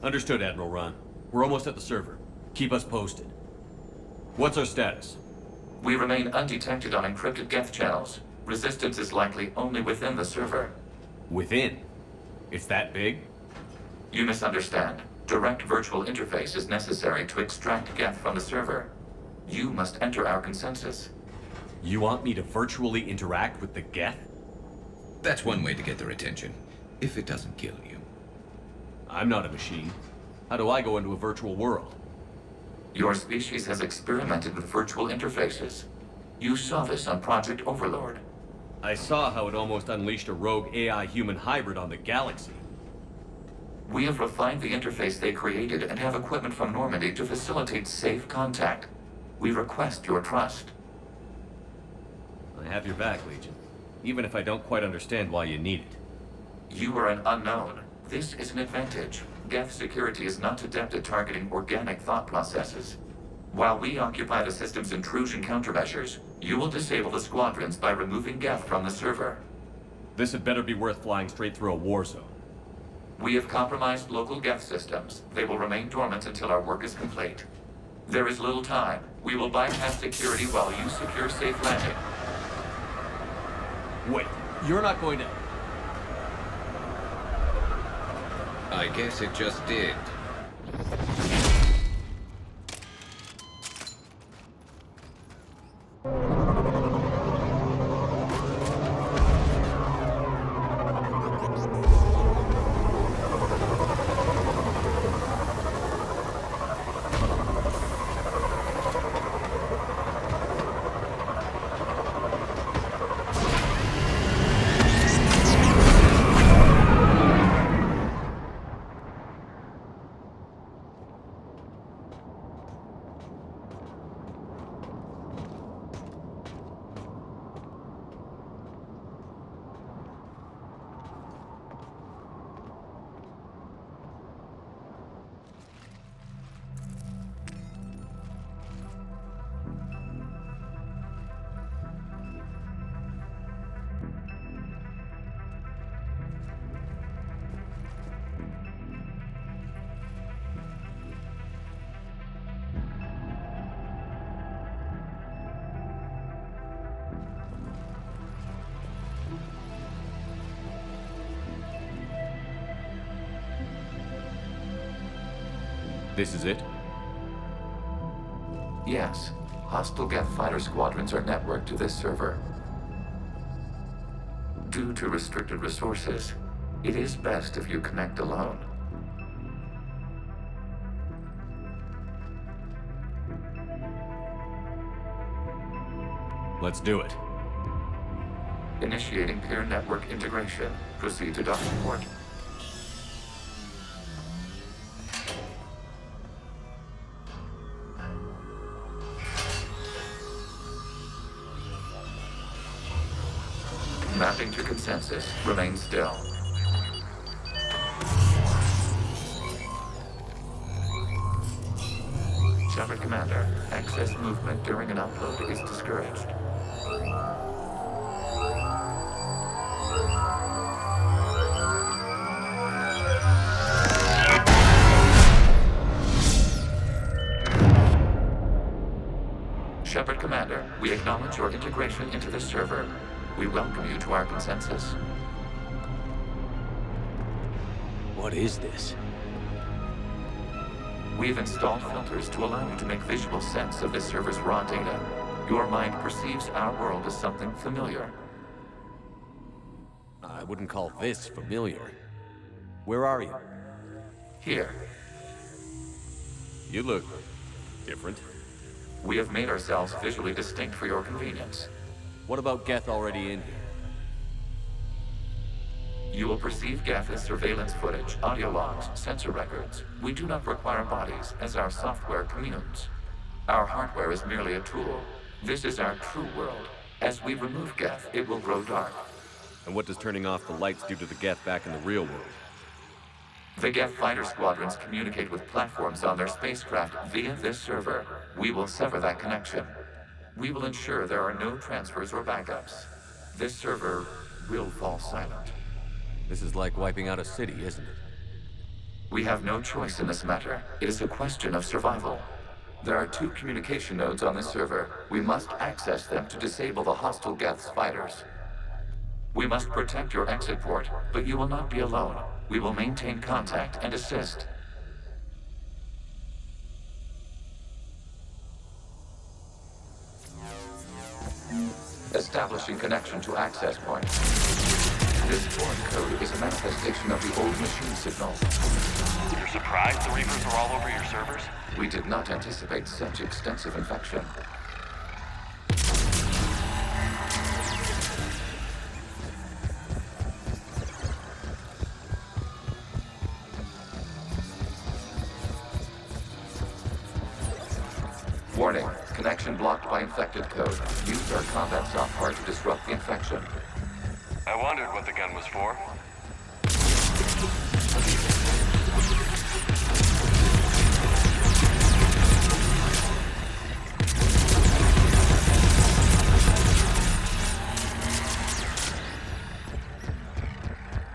Understood, Admiral Ron. We're almost at the server. Keep us posted. What's our status? We remain undetected on encrypted Geth channels. Resistance is likely only within the server. Within? It's that big? You misunderstand. Direct virtual interface is necessary to extract Geth from the server. You must enter our consensus. You want me to virtually interact with the Geth? That's one way to get their attention, if it doesn't kill you. I'm not a machine. How do I go into a virtual world? Your species has experimented with virtual interfaces. You saw this on Project Overlord. I saw how it almost unleashed a rogue AI-human hybrid on the galaxy. We have refined the interface they created and have equipment from Normandy to facilitate safe contact. We request your trust. I have your back, Legion. Even if I don't quite understand why you need it. You are an unknown. This is an advantage. Geth security is not adept at targeting organic thought processes. While we occupy the system's intrusion countermeasures, you will disable the squadrons by removing Geth from the server. This had better be worth flying straight through a war zone. We have compromised local Geth systems. They will remain dormant until our work is complete. There is little time. We will bypass security while you secure safe landing. Wait, you're not going to... I guess it just did. This is it? Yes. Hostile Geth fighter squadrons are networked to this server. Due to restricted resources, it is best if you connect alone. Let's do it. Initiating peer network integration. Proceed to docking port. Mapping to consensus. Remain still. Shepard Commander, excess movement during an upload is discouraged. Shepard Commander, we acknowledge your integration into the server. We welcome you to our consensus. What is this? We've installed filters to allow you to make visual sense of this server's raw data. Your mind perceives our world as something familiar. I wouldn't call this familiar. Where are you? Here, You look... different. we have made ourselves visually distinct for your convenience. What about Geth already in here? You will perceive Geth as surveillance footage, audio logs, sensor records. We do not require bodies, as our software communes. Our hardware is merely a tool. This is our true world. As we remove Geth, it will grow dark. And what does turning off the lights do to the Geth back in the real world? The Geth fighter squadrons communicate with platforms on their spacecraft via this server. We will sever that connection. We will ensure there are no transfers or backups. This server will fall silent. This is like wiping out a city, isn't it? We have no choice in this matter. It is a question of survival. There are 2 communication nodes on the server. We must access them to disable the hostile Geth's fighters. We must protect your exit port, but you will not be alone. We will maintain contact and assist. Establishing connection to access point. This foreign code is a manifestation of the old machine signal. You're surprised the Reapers are all over your servers? We did not anticipate such extensive infection. Warning, connection blocked by infected code. Use our combat software to disrupt the infection. I wondered what the gun was for.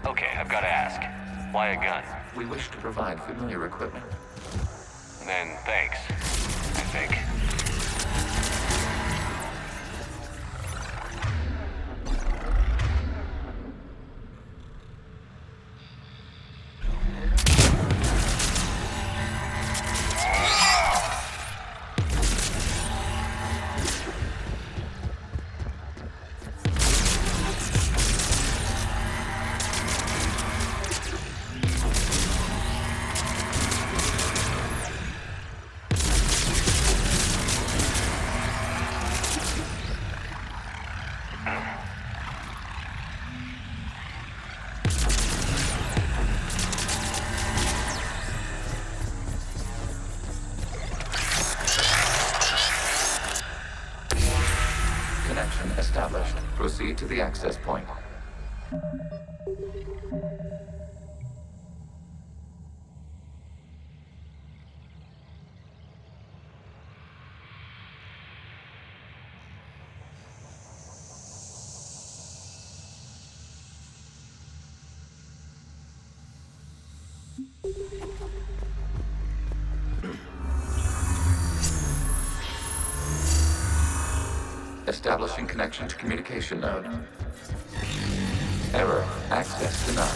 Okay, I've got to ask. Why a gun? We wish to provide familiar equipment. Then thanks, I think. Connection established. Proceed to the access point. Establishing connection to communication node. Error. Access denied.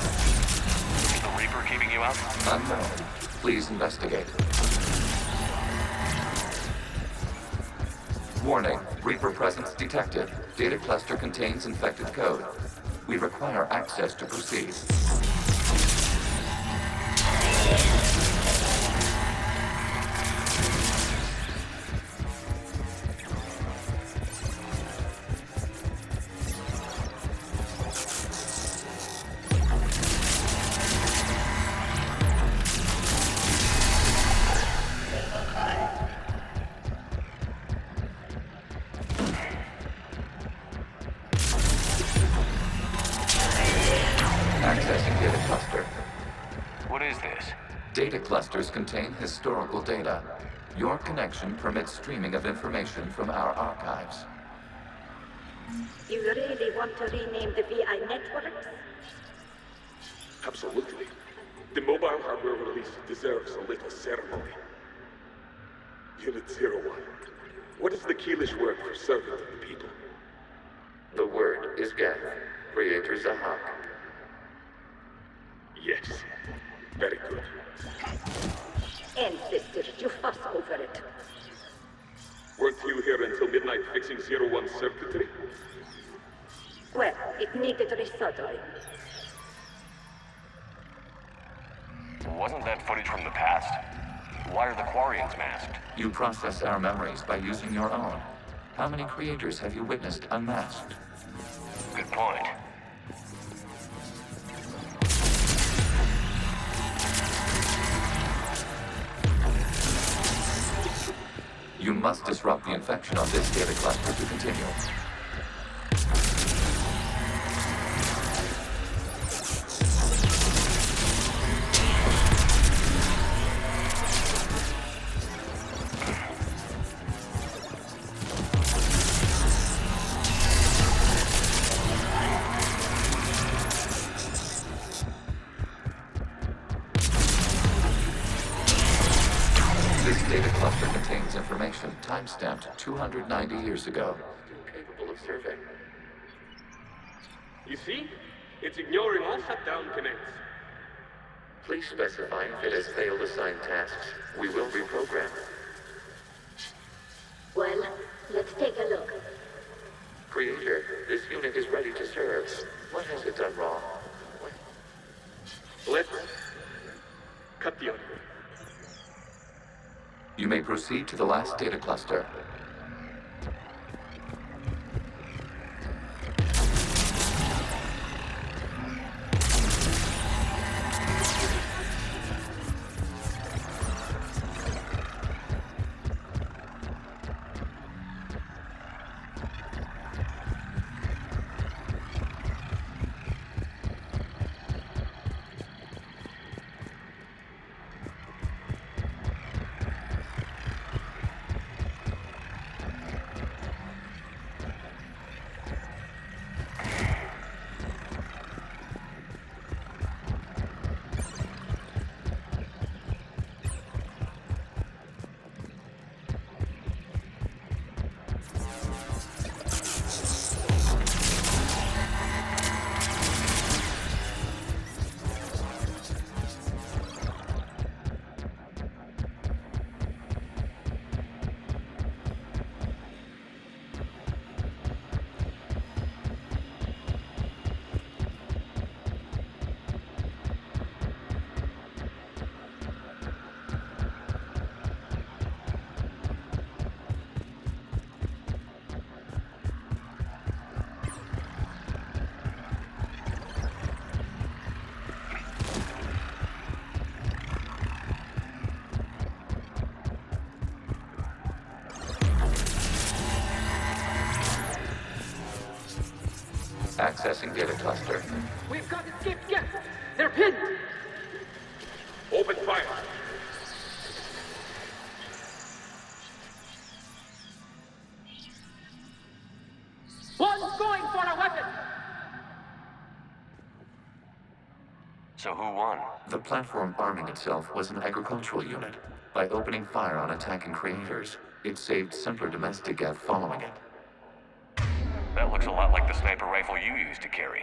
Is the Reaper keeping you out? Unknown. Please investigate. Warning. Reaper presence detected. Data cluster contains infected code. We require access to proceed. Accessing data cluster. What is this? Data clusters contain historical data. Your connection permits streaming of information from our archives. You really want to rename the VI networks? Absolutely. The mobile hardware release deserves a little ceremony. Unit 01. What is the Keelish word for servant of the people? The word is Geth, Creator Zahak. Yes. Very good. Ancestors, you fuss over it. Weren't you here until midnight fixing 01 circuitry? Well, it needed resoldering. Wasn't that footage from the past? Why are the Quarians masked? You process our memories by using your own. How many creators have you witnessed unmasked? Good point. You must disrupt the infection on this data cluster to continue. time-stamped 290 years ago. Capable of survey. You see? It's ignoring all shutdown connects. Please specify if it has failed assigned tasks. We will reprogram. Well, let's take a look. Creator, this unit is ready to serve. What has it done wrong? Let's cut the audio. You may proceed to the last data cluster. Accessing data cluster. We've got escaped guests! They're pinned! Open fire. One's going for a weapon! So who won? The platform arming itself was an agricultural unit. By opening fire on attacking creators, it saved simpler domestic Geth following it. That looks a lot like the sniper rifle you used to carry.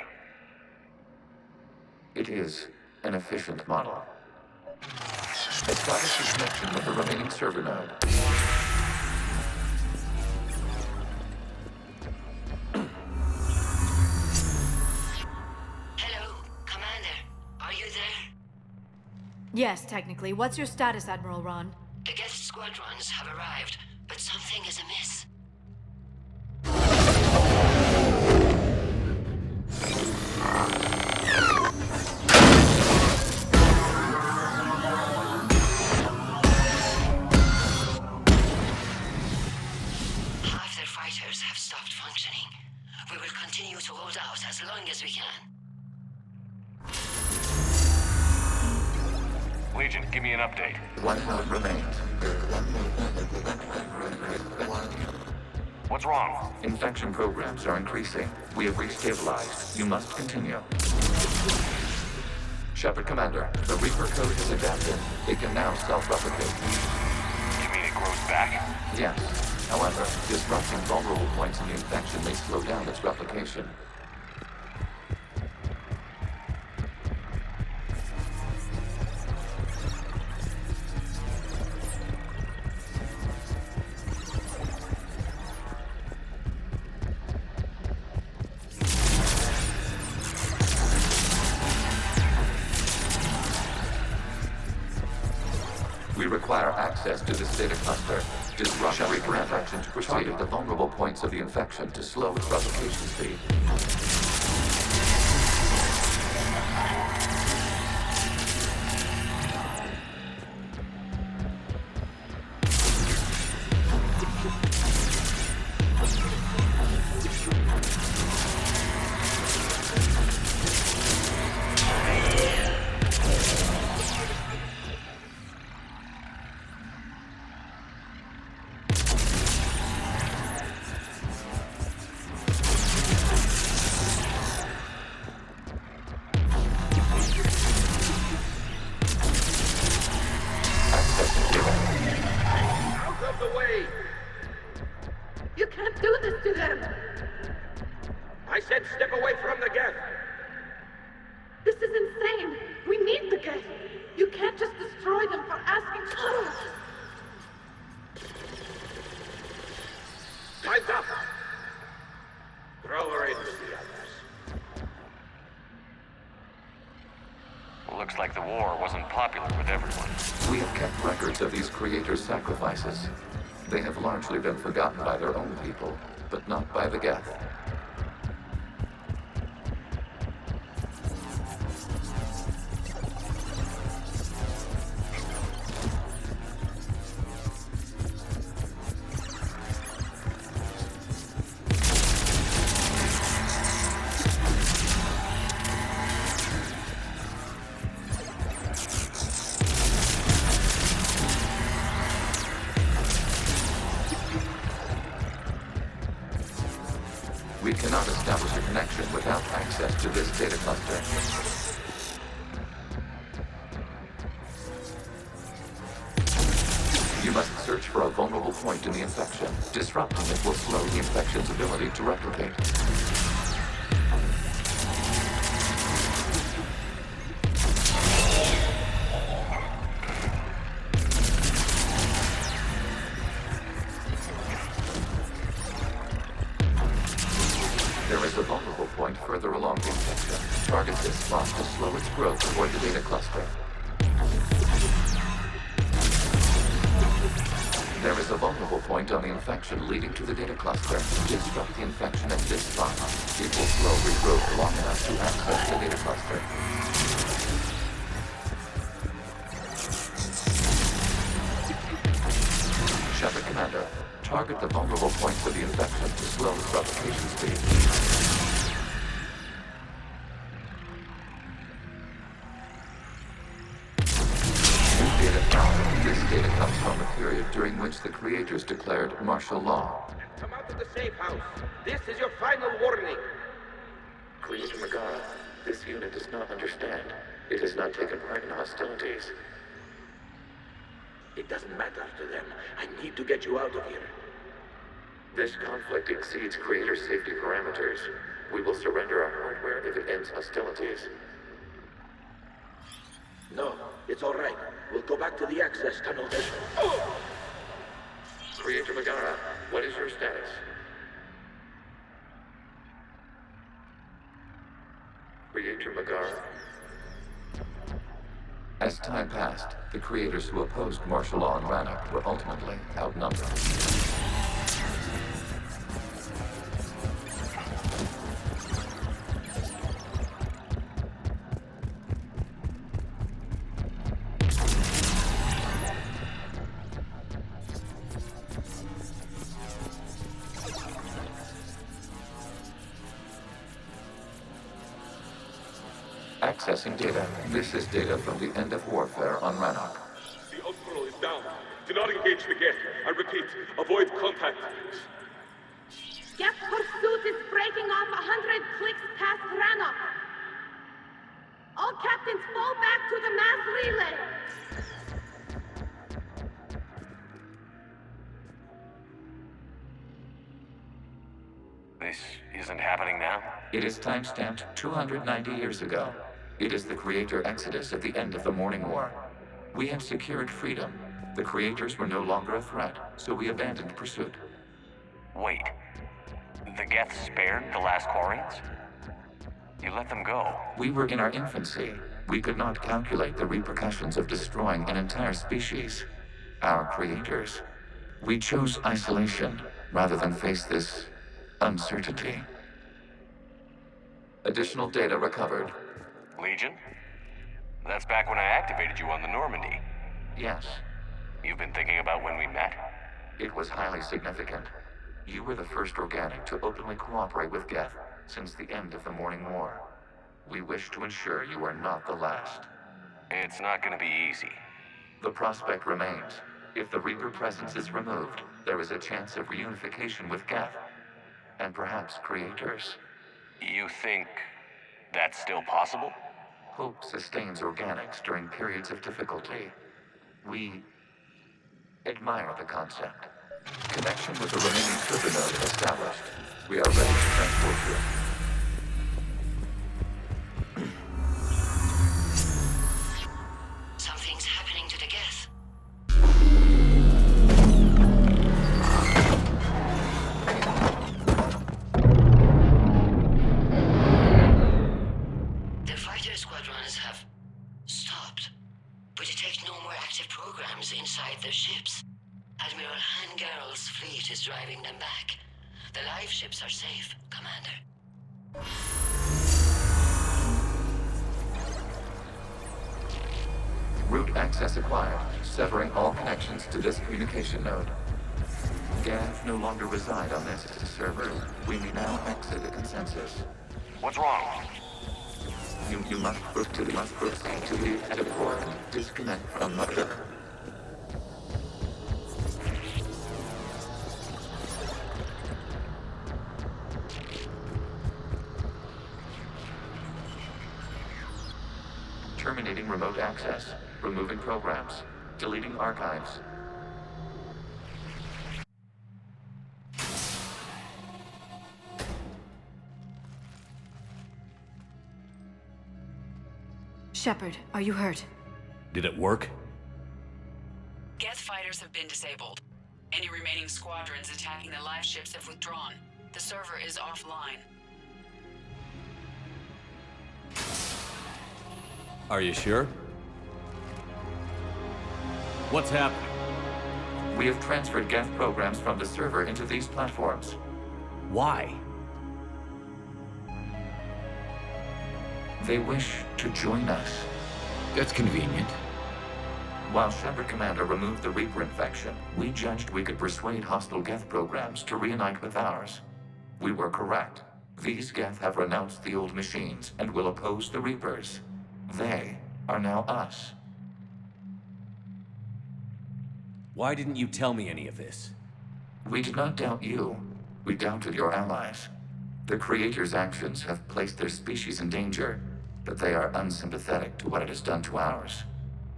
It is an efficient model. Establish your connection with the remaining server node. Hello, Commander. Are you there? Yes, technically. What's your status, Admiral Ron? The guest squadrons have arrived, but something is amiss. Half their fighters have stopped functioning. We will continue to hold out as long as we can. Legion, give me an update. One node remains. What's wrong? Infection programs are increasing. We have restabilized. You must continue. Shepard Commander, the Reaper code has adapted. It can now self-replicate. You mean it grows back? Yes. However, disrupting vulnerable points in the infection may slow down its replication. We require access to this data cluster. Disrupt Reaper infection to target the vulnerable points of the infection to slow its replication speed. said step away from the Geth. This is insane. We need the Geth. You can't just destroy them for asking. Time's up. Throw her in with the others. Looks like the war wasn't popular with everyone. We have kept records of these creators' sacrifices. They have largely been forgotten by their own people, but not by the Geth. We cannot establish a connection without access to this data cluster. You must search for a vulnerable point in the infection. Disrupting it will slow the infection's ability to replicate. There is a vulnerable point further along the infection. Target this spot to slow its growth toward the data cluster. There is a vulnerable point on the infection leading to the data cluster. Disrupt the infection at this spot. It will slowly grow long enough to access the data cluster. Shepard Commander, target the vulnerable points of the infection to slow its replication speed. This data comes from a period during which the creators declared martial law. Come out of the safe house. This is your final warning. Creator Megara, this unit does not understand. It has not taken part in hostilities. It doesn't matter to them. I need to get you out of here. This conflict exceeds Creator safety parameters. We will surrender our hardware if it ends hostilities. No, it's all right. We'll go back to the access tunnel then. Creator Megara, what is your status? Creator Megara. As time passed, the creators who opposed martial law in Rannoch were ultimately outnumbered. Accessing data. This is data from the end of warfare on Rannoch. The Outpool is down. Do not engage the Geth. I repeat, avoid contact. Geth pursuit is breaking off 100 clicks past Rannoch. All captains fall back to the mass relay. This isn't happening now? It is timestamped 290 years ago. It is the Creator Exodus at the end of the Morning War. We had secured freedom. The Creators were no longer a threat, so we abandoned pursuit. Wait. The Geth spared the last Quarians? You let them go. We were in our infancy. We could not calculate the repercussions of destroying an entire species. Our creators. We chose isolation rather than face this uncertainty. Additional data recovered. Legion? That's back when I activated you on the Normandy. Yes, You've been thinking about when we met? it was highly significant. You were the first organic to openly cooperate with Geth since the end of the Morning War. We wish to ensure you are not the last. It's not gonna be easy. The prospect remains. If the Reaper presence is removed, there is a chance of reunification with Geth. And perhaps creators. You think that's still possible? Hope sustains organics during periods of difficulty. We admire the concept. Connection with the remaining trigger node established. We are ready to transport you. inside their ships. Admiral Hangarl's fleet is driving them back. The live ships are safe, Commander. Route access acquired, severing all connections to this communication node. Gav no longer reside on this server. We may now exit the consensus. What's wrong? You must proceed to the edit port. Disconnect from mother. Terminating remote access. Removing programs. Deleting archives. Shepard, are you hurt? Did it work? Geth fighters have been disabled. Any remaining squadrons attacking the live ships have withdrawn. The server is offline. Are you sure? What's happening? We have transferred Geth programs from the server into these platforms. Why? They wish to join us. That's convenient. While Shepard Commander removed the Reaper infection, we judged we could persuade hostile Geth programs to reunite with ours. We were correct. These Geth have renounced the old machines and will oppose the Reapers. They are now us. Why didn't you tell me any of this? We did not doubt you. We doubted your allies. The Creator's actions have placed their species in danger, but they are unsympathetic to what it has done to ours.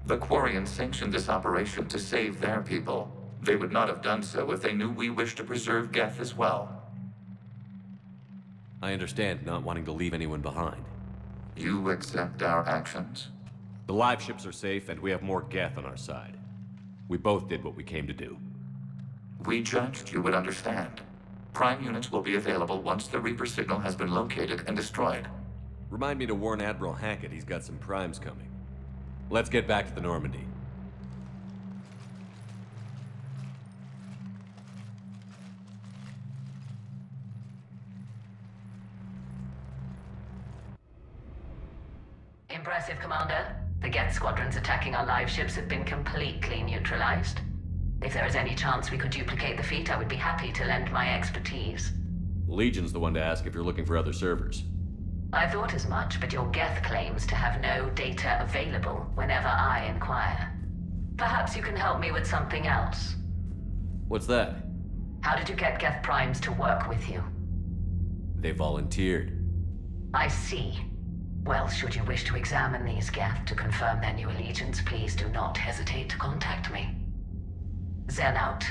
The Quarians sanctioned this operation to save their people. They would not have done so if they knew we wished to preserve Geth as well. I understand not wanting to leave anyone behind. You accept our actions? The live ships are safe, and we have more Geth on our side. We both did what we came to do. We judged you would understand. Prime units will be available once the Reaper signal has been located and destroyed. Remind me to warn Admiral Hackett he's got some primes coming. Let's get back to the Normandy. Impressive, Commander. The Geth squadrons attacking our live ships have been completely neutralized. If there is any chance we could duplicate the feat, I would be happy to lend my expertise. Legion's the one to ask if you're looking for other servers. I thought as much, but your Geth claims to have no data available whenever I inquire. Perhaps you can help me with something else. What's that? How did you get Geth Primes to work with you? They volunteered. I see. Well, should you wish to examine these Geth to confirm their new allegiance, please do not hesitate to contact me. Zen out.